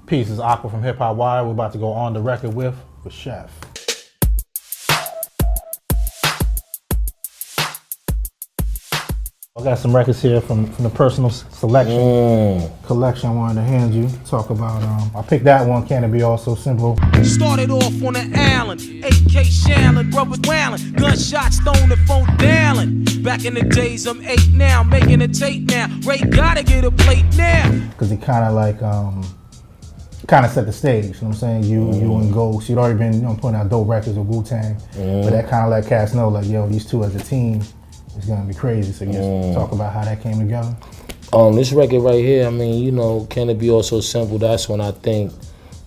Peace, is Aqua from Hip Hop Wire. We're about to go on the record with Chef. I got some records here from the personal selection collection I wanted to hand you. Talk about, I picked that one, Can It Be All So Simple? Started off on the island, AK Shallon, brothers wailing, gunshots thrown the phone down. Back in the days, I'm 8 now, making a tape now. Ray gotta get a plate now. Because he kind of like, kind of set the stage, you know what I'm saying? You and Ghost, you'd already been putting out dope records with Wu-Tang, but that kind of let cats know, like, yo, these two as a team is gonna be crazy. So just talk about how that came together. This record right here, I mean, you know, Can It Be All So Simple? That's when I think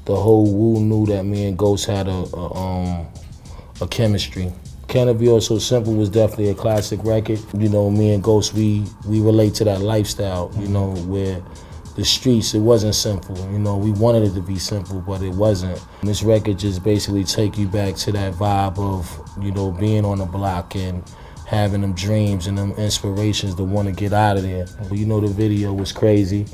the whole Wu knew that me and Ghost had a chemistry. Can It Be All So Simple was definitely a classic record. You know, me and Ghost, we relate to that lifestyle, you know, where the streets, it wasn't simple. You know, we wanted it to be simple, but it wasn't. This record just basically take you back to that vibe of, you know, being on the block and having them dreams and them inspirations to want to get out of there. You know, the video was crazy.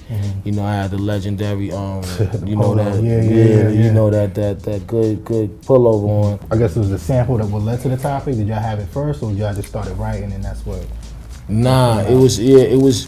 You know, I had the legendary, you know, you know, that good pullover on. I guess it was the sample that led to the topic. Did y'all have it first, or y'all just started writing and that's what? Nah, it was,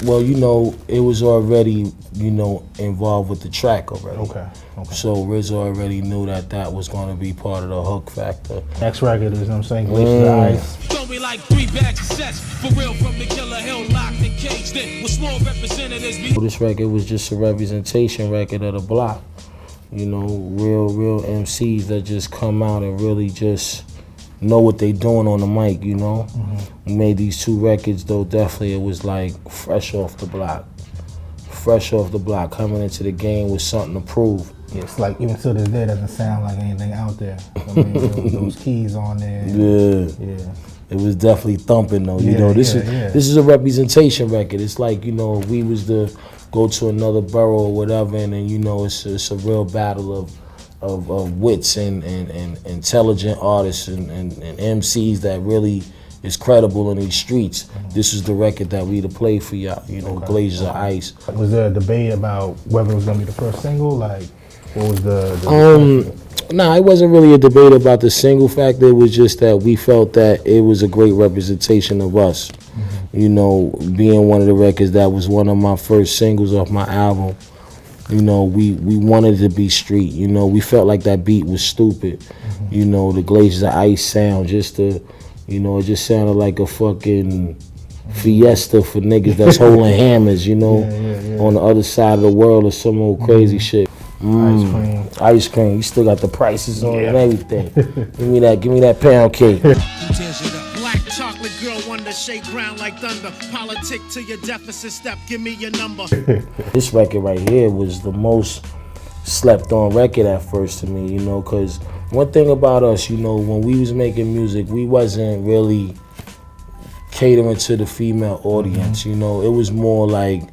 well, you know, it was already, you know, involved with the track already. Okay. So Riz already knew that was going to be part of the hook factor. Next record is, you know what I'm saying, Glaciers of Ice. Throw me like 3 bags of sets, for real from the killer hill, locked and caged in, with small representatives. This record was just a representation record of the block. You know, real MCs that just come out and really just know what they doing on the mic, you know? We made these 2 records though, definitely it was like fresh off the block. Fresh off the block, coming into the game with something to prove. It's like, even to this day, it doesn't sound like anything out there. I mean, those keys on there. Yeah. It was definitely thumping though, you know? This is a representation record. It's like, you know, if we was to go to another borough or whatever, and then, you know, it's a real battle of wits and intelligent artists and MCs that really is credible in these streets. This is the record that we to play for y'all, you know, Glaciers of Ice. Was there a debate about whether it was gonna be the first single? Like, what was the Nah, it wasn't really a debate about the single factor. It was just that we felt that it was a great representation of us. You know, being one of the records that was one of my first singles off my album. You know, we wanted to be street. You know, we felt like that beat was stupid. You know, the Glaciers of Ice sound, you know, it just sounded like a fucking fiesta for niggas that's holding hammers, you know, on the other side of the world or some old crazy shit. Ice cream. You still got the prices on it and everything. Give me that pound cake. Black chocolate girl, one to shake ground like thunder. Politic to your deficit step, give me your number. This record right here was the most slept on record at first to me, you know, because one thing about us, you know, when we was making music, we wasn't really catering to the female audience, you know. It was more like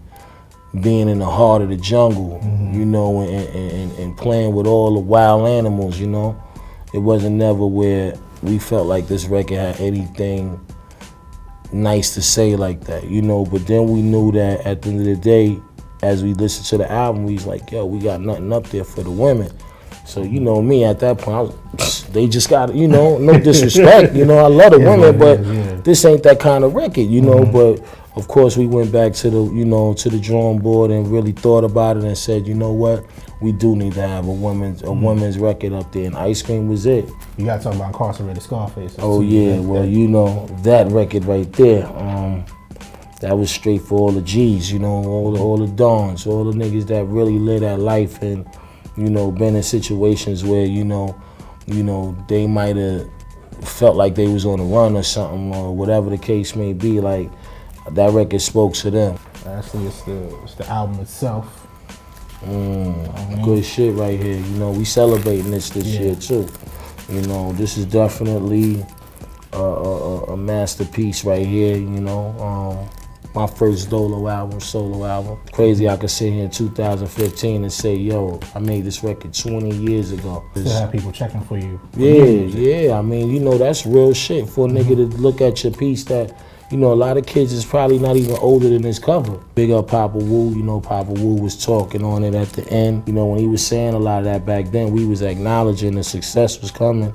being in the heart of the jungle, you know, and playing with all the wild animals, you know. It wasn't never where we felt like this record had anything nice to say like that, you know. But then we knew that at the end of the day, as we listened to the album, we was like, yo, we got nothing up there for the women. So, you know, me at that point, they just got, you know, no disrespect, you know, I love the women, but this ain't that kind of record, you know. But of course, we went back to the, you know, to the drawing board and really thought about it and said, you know what, we do need to have a women's record up there, and Ice Cream was it. You gotta talk about Incarcerated Scarface. Oh yeah, well, you know, that record right there, that was straight for all the G's, you know, all the dons, all the niggas that really live that life and, you know, been in situations where, you know, they might have felt like they was on the run or something, or whatever the case may be. Like, that record spoke to them. Actually, it's the album itself. Good shit right here. You know, we celebrating this year too. You know, this is definitely a masterpiece right here. You know, my first solo album. Crazy I could sit here in 2015 and say, yo, I made this record 20 years ago. Still have people checking for you. Yeah. I mean, you know, that's real shit for a nigga to look at your piece that you know, a lot of kids is probably not even older than this cover. Big up Papa Wu, you know, Papa Wu was talking on it at the end. You know, when he was saying a lot of that back then, we was acknowledging the success was coming.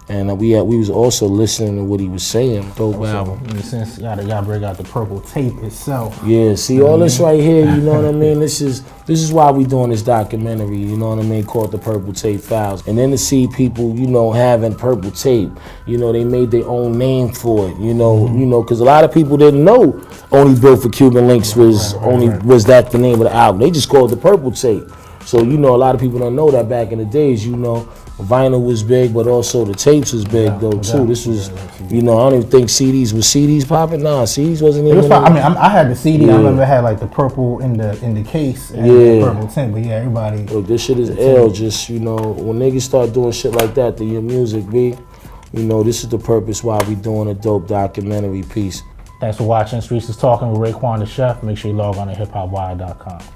And we was also listening to what he was saying. Dope album. In a sense, y'all break out the purple tape itself. Yeah, see all this right here, you know what I mean? This is why we doing this documentary, you know what I mean, called The Purple Tape Files. And then to see people, you know, having purple tape, you know, they made their own name for it, you know, because a lot of people didn't know Only Built for Cuban Linx was that the name of the album. They just called it The Purple Tape. So, you know, a lot of people don't know that back in the days, you know, vinyl was big, but also the tapes was big though too. This was, you know, I don't even think CDs popping. Nah, CDs wasn't even. I mean, I had the CD. I remember it had like the purple in the case and the purple tint. But yeah, everybody. Look, this shit is ill. Just, you know, when niggas start doing shit like that to your music, B, you know, this is the purpose why we doing a dope documentary piece. Thanks for watching Streets is Talking with Raekwon The Chef. Make sure you log on to hiphopwire.com.